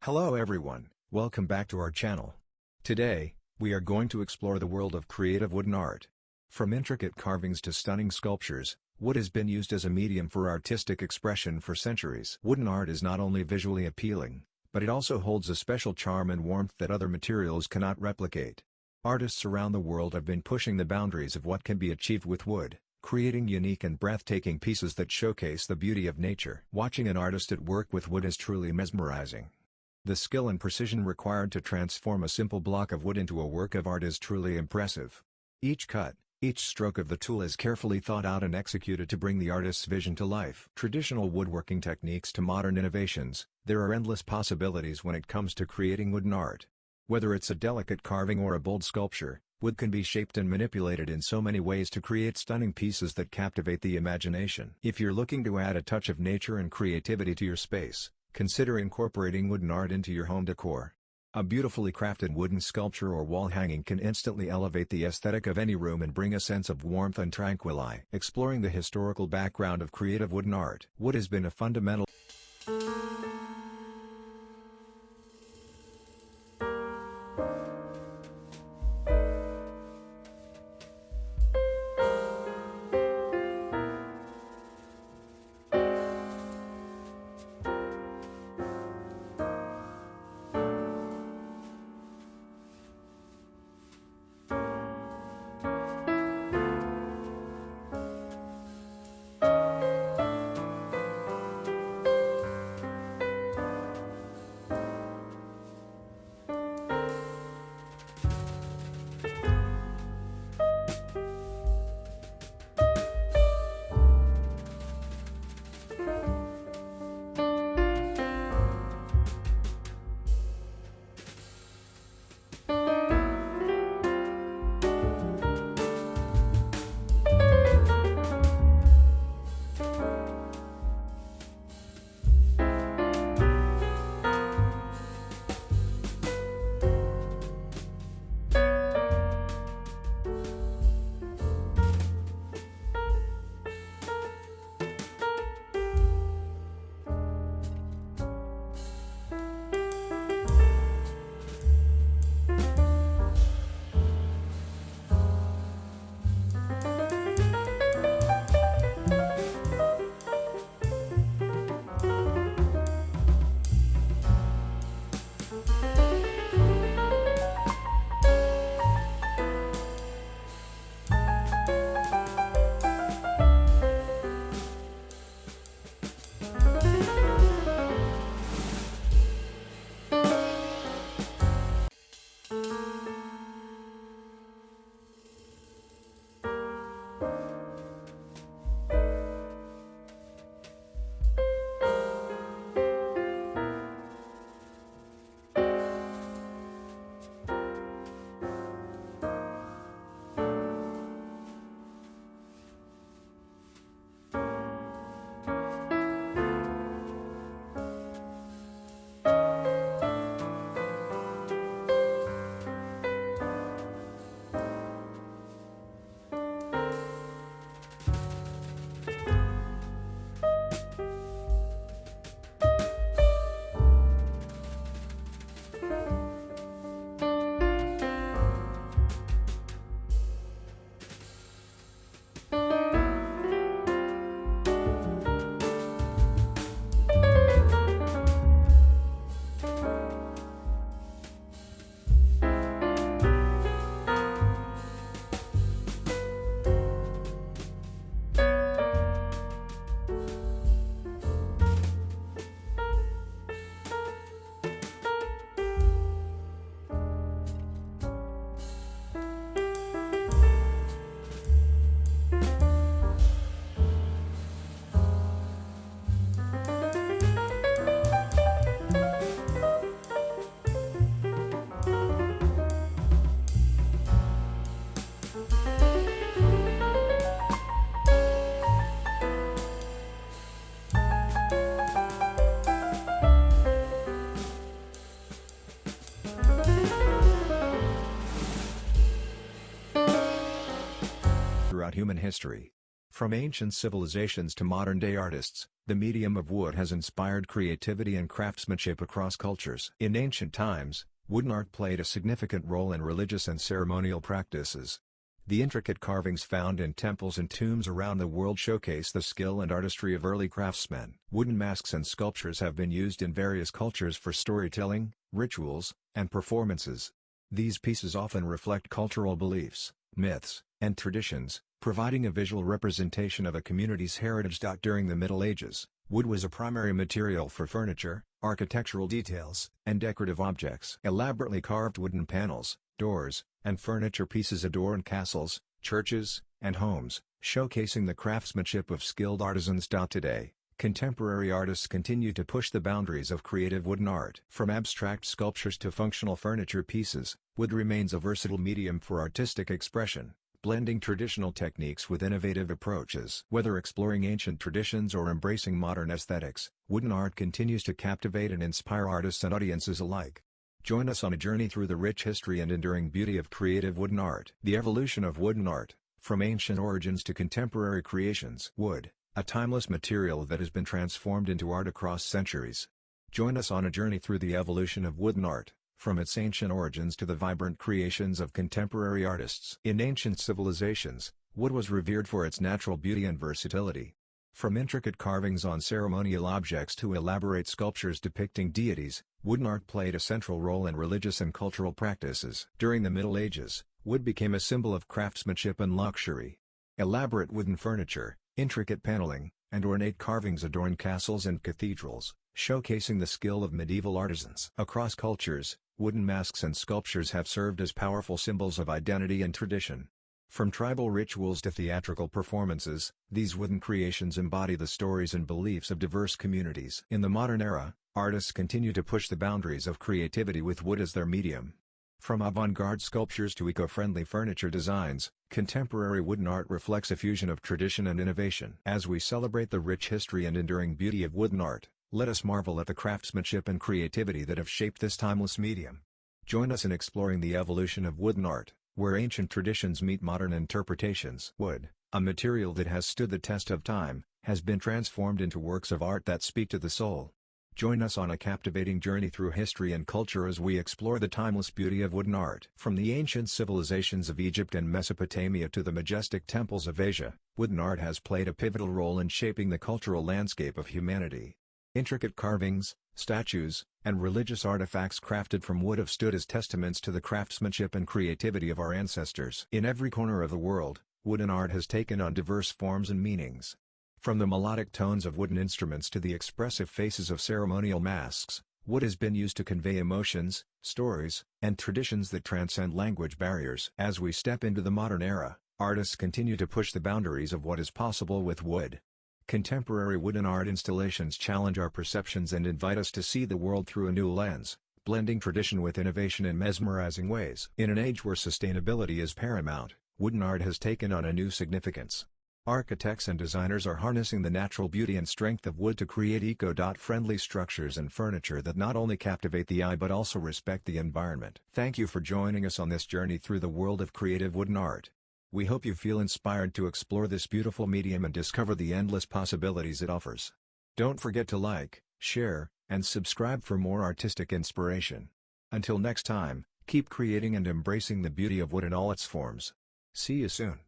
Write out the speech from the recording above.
Hello everyone, welcome back to our channel. Today, we are going to explore the world of creative wooden art. From intricate carvings to stunning sculptures, wood has been used as a medium for artistic expression for centuries. Wooden art is not only visually appealing, but it also holds a special charm and warmth that other materials cannot replicate. Artists around the world have been pushing the boundaries of what can be achieved with wood, creating unique and breathtaking pieces that showcase the beauty of nature. Watching an artist at work with wood is truly mesmerizing. The skill and precision required to transform a simple block of wood into a work of art is truly impressive. Each cut, each stroke of the tool is carefully thought out and executed to bring the artist's vision to life. Traditional woodworking techniques to modern innovations, there are endless possibilities when it comes to creating wooden art. Whether it's a delicate carving or a bold sculpture, wood can be shaped and manipulated in so many ways to create stunning pieces that captivate the imagination. If you're looking to add a touch of nature and creativity to your space, consider incorporating wooden art into your home decor. A beautifully crafted wooden sculpture or wall hanging can instantly elevate the aesthetic of any room and bring a sense of warmth and tranquility. Exploring the historical background of creative wooden art. Wood has been a fundamental human history. From ancient civilizations to modern-day artists, the medium of wood has inspired creativity and craftsmanship across cultures. In ancient times, wooden art played a significant role in religious and ceremonial practices. The intricate carvings found in temples and tombs around the world showcase the skill and artistry of early craftsmen. Wooden masks and sculptures have been used in various cultures for storytelling, rituals, and performances. These pieces often reflect cultural beliefs, myths, and traditions, providing a visual representation of a community's heritage. During the Middle Ages, wood was a primary material for furniture, architectural details, and decorative objects. Elaborately carved wooden panels, doors, and furniture pieces adorned castles, churches, and homes, showcasing the craftsmanship of skilled artisans. Today, contemporary artists continue to push the boundaries of creative wooden art. From abstract sculptures to functional furniture pieces, wood remains a versatile medium for artistic expression, blending traditional techniques with innovative approaches. Whether exploring ancient traditions or embracing modern aesthetics, wooden art continues to captivate and inspire artists and audiences alike. Join us on a journey through the rich history and enduring beauty of creative wooden art. The evolution of wooden art, from ancient origins to contemporary creations. Wood, a timeless material that has been transformed into art across centuries. Join us on a journey through the evolution of wooden art, from its ancient origins to the vibrant creations of contemporary artists. In ancient civilizations, wood was revered for its natural beauty and versatility. From intricate carvings on ceremonial objects to elaborate sculptures depicting deities, wooden art played a central role in religious and cultural practices. During the Middle Ages, wood became a symbol of craftsmanship and luxury. Elaborate wooden furniture, intricate paneling, and ornate carvings adorned castles and cathedrals, showcasing the skill of medieval artisans. Across cultures, wooden masks and sculptures have served as powerful symbols of identity and tradition. From tribal rituals to theatrical performances, these wooden creations embody the stories and beliefs of diverse communities. In the modern era, artists continue to push the boundaries of creativity with wood as their medium. From avant-garde sculptures to eco-friendly furniture designs, contemporary wooden art reflects a fusion of tradition and innovation. As we celebrate the rich history and enduring beauty of wooden art, let us marvel at the craftsmanship and creativity that have shaped this timeless medium. Join us in exploring the evolution of wooden art, where ancient traditions meet modern interpretations. Wood, a material that has stood the test of time, has been transformed into works of art that speak to the soul. Join us on a captivating journey through history and culture as we explore the timeless beauty of wooden art. From the ancient civilizations of Egypt and Mesopotamia to the majestic temples of Asia, wooden art has played a pivotal role in shaping the cultural landscape of humanity. Intricate carvings, statues, and religious artifacts crafted from wood have stood as testaments to the craftsmanship and creativity of our ancestors. In every corner of the world, wooden art has taken on diverse forms and meanings. From the melodic tones of wooden instruments to the expressive faces of ceremonial masks, wood has been used to convey emotions, stories, and traditions that transcend language barriers. As we step into the modern era, artists continue to push the boundaries of what is possible with wood. Contemporary wooden art installations challenge our perceptions and invite us to see the world through a new lens, blending tradition with innovation in mesmerizing ways. In an age where sustainability is paramount, wooden art has taken on a new significance. Architects and designers are harnessing the natural beauty and strength of wood to create eco-friendly structures and furniture that not only captivate the eye but also respect the environment. Thank you for joining us on this journey through the world of creative wooden art. We hope you feel inspired to explore this beautiful medium and discover the endless possibilities it offers. Don't forget to like, share, and subscribe for more artistic inspiration. Until next time, keep creating and embracing the beauty of wood in all its forms. See you soon.